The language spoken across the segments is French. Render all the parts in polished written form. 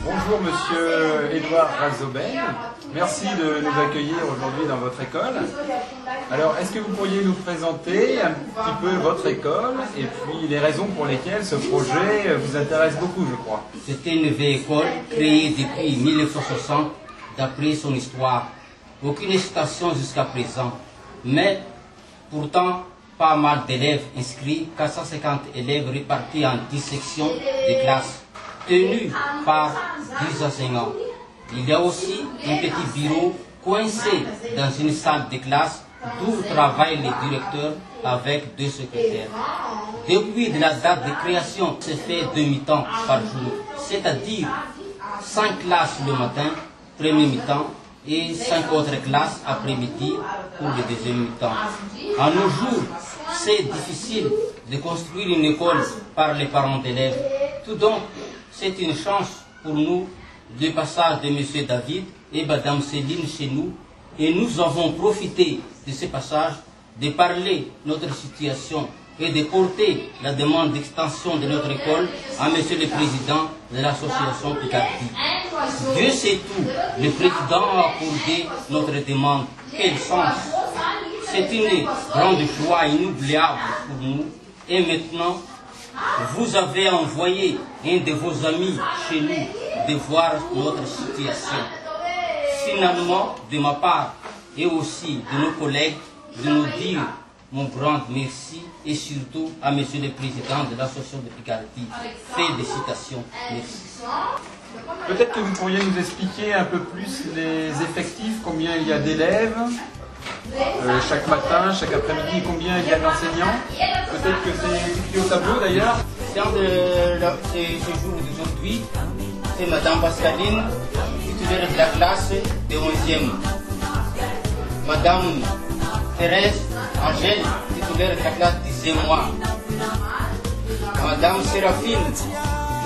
Bonjour Monsieur Édouard Razoben, merci de nous accueillir aujourd'hui dans votre école. Alors est-ce que vous pourriez nous présenter un petit peu votre école et puis les raisons pour lesquelles ce projet vous intéresse beaucoup, je crois? C'était une vieille école créée depuis 1960 d'après son histoire. Aucune station jusqu'à présent, mais pourtant pas mal d'élèves inscrits, 450 élèves répartis en 10 sections de classes, tenues par 10 enseignants. Il y a aussi un petit bureau coincé dans une salle de classe d'où travaillent les directeurs avec 2 secrétaires. Depuis la date de création, c'est fait 2 mi-temps par jour, c'est-à-dire 5 classes le matin, premier mi-temps, et 5 autres classes après-midi pour le deuxième mi-temps. En nos jours, c'est difficile de construire une école par les parents d'élèves. Tout donc, c'est une chance pour nous, le passage de M. David et Mme Céline chez nous, et nous avons profité de ce passage de parler de notre situation et de porter la demande d'extension de notre école à M. le Président de l'association Picardie. Dieu sait tout, le Président a accordé notre demande. Quel sens! C'est une grande joie inoubliable pour nous. Et maintenant, vous avez envoyé un de vos amis chez nous de voir notre situation. Finalement, de ma part et aussi de nos collègues, de nous dire mon grand merci et surtout à M. le Président de l'association de Picardie. Félicitations. Merci. Peut-être que vous pourriez nous expliquer un peu plus les effectifs, combien il y a d'élèves chaque matin, chaque après-midi, combien il y a d'enseignants. Peut-être que c'est écrit au tableau d'ailleurs. Dans ce jour d'aujourd'hui, c'est Mme Pascaline, titulaire de la classe de 11e. Mme Thérèse Angèle, titulaire de la classe 10e mois. Mme Séraphine,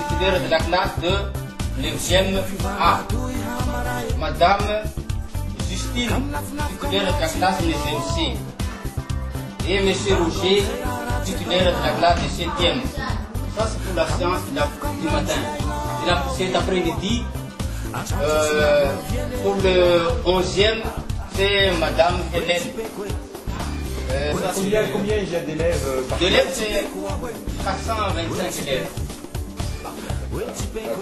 titulaire de la classe de 9e A. Mme Justine, titulaire de la classe de 9e C. Et M. Roger, titulaire de la classe de 7e. Ça, c'est pour la séance du matin. Et cet après-midi, pour le 11e, c'est Mme Hélène. Combien il y a d'élèves par classe? D'élèves, c'est 425 élèves.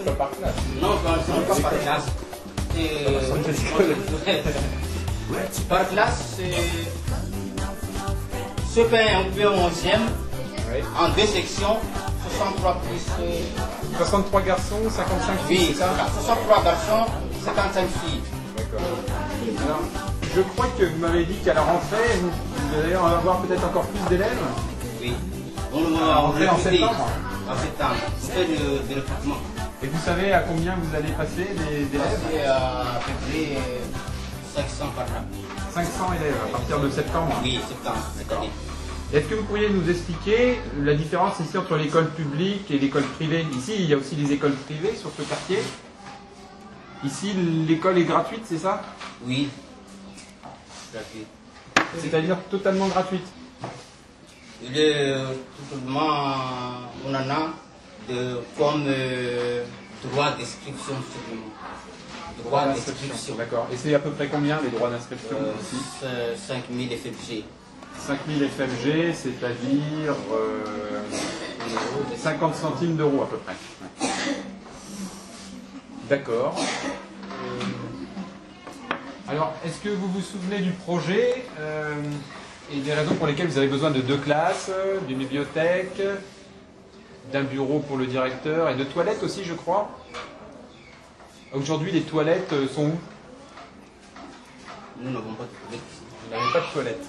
Pas par classe. Non, pas par classe. Par classe, c'est ce qu'on peut en 11e, en 2 sections, 63 plus... 63 garçons, 55 filles, oui, c'est ça? 63 garçons, 55 filles. D'accord. Alors, je crois que vous m'avez dit qu'à la rentrée, vous allez avoir peut-être encore plus d'élèves? Oui. On va rentrer en septembre? En septembre. On fait de recrutement. Et vous savez à combien vous allez passer d'élèves? C'est à peu près 500 par an. 500 élèves à partir de septembre? Oui, septembre, cette année. Est-ce que vous pourriez nous expliquer la différence ici entre l'école publique et l'école privée? Ici, il y a aussi des écoles privées sur ce quartier. Ici, l'école est gratuite, c'est ça? Oui. Gratuite. C'est-à-dire totalement gratuite? Il est totalement, on en a comme droit d'inscription supplémentaire. Droit d'inscription. D'accord. Et c'est à peu près combien les droits d'inscription ici? 5 000 FFG. 5 000 FFG, c'est-à-dire 50 centimes d'euros à peu près. Ouais. D'accord. Alors, est-ce que vous vous souvenez du projet et des raisons pour lesquelles vous avez besoin de 2 classes, d'une bibliothèque, d'un bureau pour le directeur et de toilettes aussi, je crois? Aujourd'hui, les toilettes sont où? Nous n'avons pas de toilettes. Vous n'avez pas de toilettes?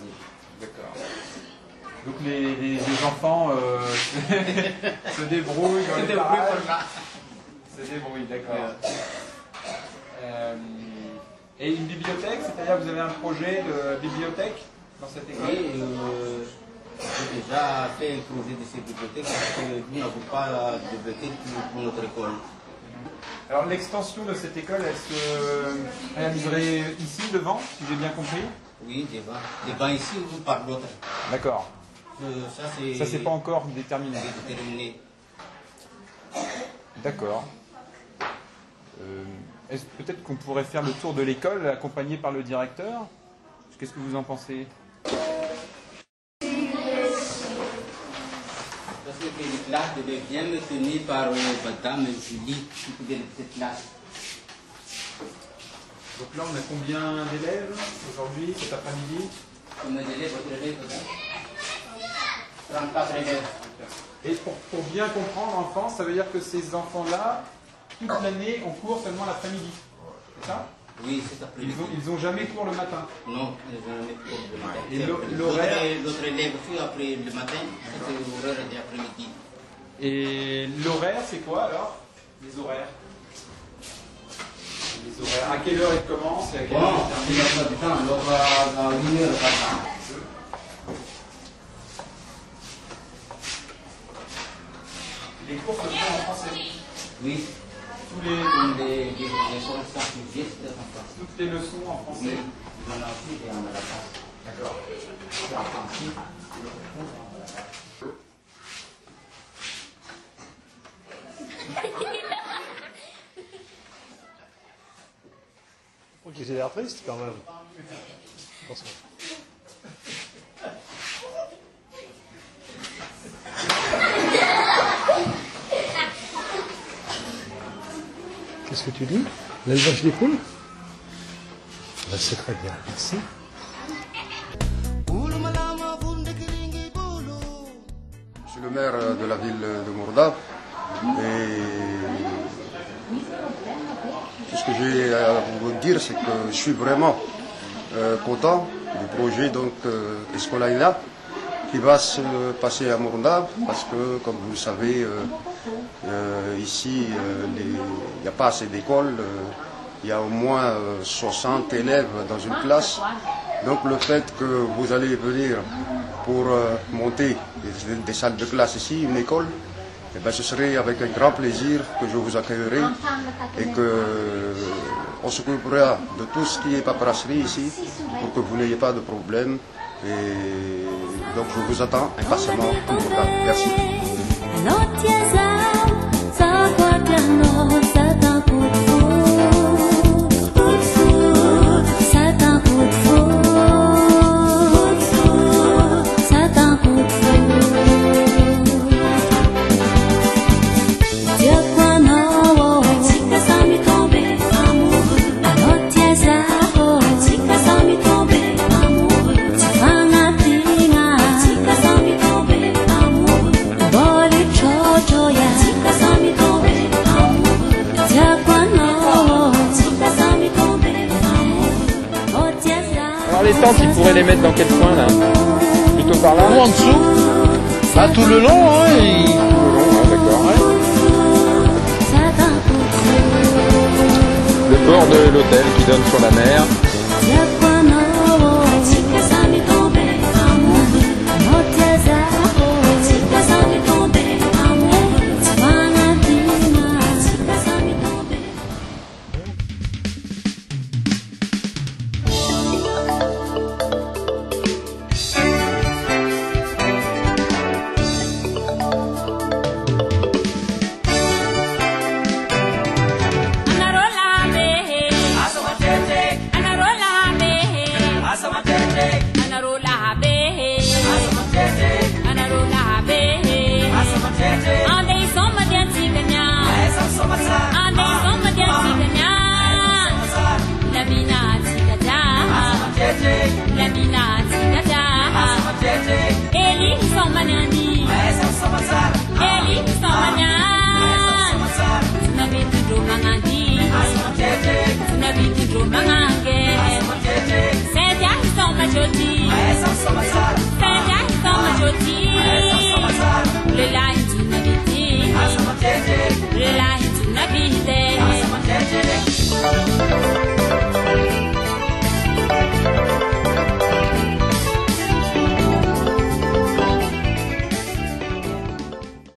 D'accord. Donc les enfants se débrouillent dans les parages. Se débrouillent, d'accord. Et une bibliothèque, c'est-à-dire que vous avez un projet de bibliothèque dans cette école? Oui, j'ai déjà fait un projet de cette bibliothèque parce que nous n'avons pas de bibliothèque pour notre école. Alors l'extension de cette école, elle se réaliserait ici, devant, si j'ai bien compris? Oui, devant ici ou par l'autre. D'accord. Ça, c'est pas encore déterminé. déterminé. D'accord. Peut-être qu'on pourrait faire le tour de l'école accompagné par le directeur. Qu'est-ce que vous en pensez? Parce que les classes devaient bien me tenir par Madame Julie, qui faisait cette classe. Donc là, on a combien d'élèves aujourd'hui, cet après-midi? Combien d'élèves, votre élève? 34 élèves. Et pour bien comprendre, enfants, ça veut dire que ces enfants-là, toute l'année, ont cours seulement l'après-midi. C'est ça? Oui, cet après-midi. Ils n'ont jamais cours le matin? Non, ils n'ont jamais cours le matin. Et l'horaire? L'autre élève aussi après le matin, c'est l'horaire de l'après-midi. Et l'horaire, c'est quoi alors? Les horaires? Les horaires. À quelle heure ils commencent et à quelle heure ils terminent? Les cours se font en français? Oui. Tous les... Toutes les leçons en français? Oui. D'accord. Ils ont l'air tristes quand même. Attention. Qu'est-ce que tu dis? L'élevage des poules? Ben, c'est très bien, merci. Je suis le maire de la ville de Mourdab et tout ce que j'ai à vous dire, c'est que je suis vraiment content du projet Escolaïla qui va se passer à Mourdab parce que, comme vous le savez, ici, il n'y a pas assez d'écoles. Il y a au moins 60 élèves dans une classe. Donc le fait que vous allez venir pour monter des salles de classe ici, une école, eh bien, ce serait avec un grand plaisir que je vous accueillerai et qu'on s'occupera de tout ce qui est paperasserie ici pour que vous n'ayez pas de problème. Et donc je vous attends impatiemment. Merci. Alors les tentes, ils pourraient les mettre dans quel coin là? Plutôt par là? Ou en dessous? Bah tout le long, hein, tout le long, ouais, d'accord. Ouais. Le bord de l'hôtel qui donne sur la mer.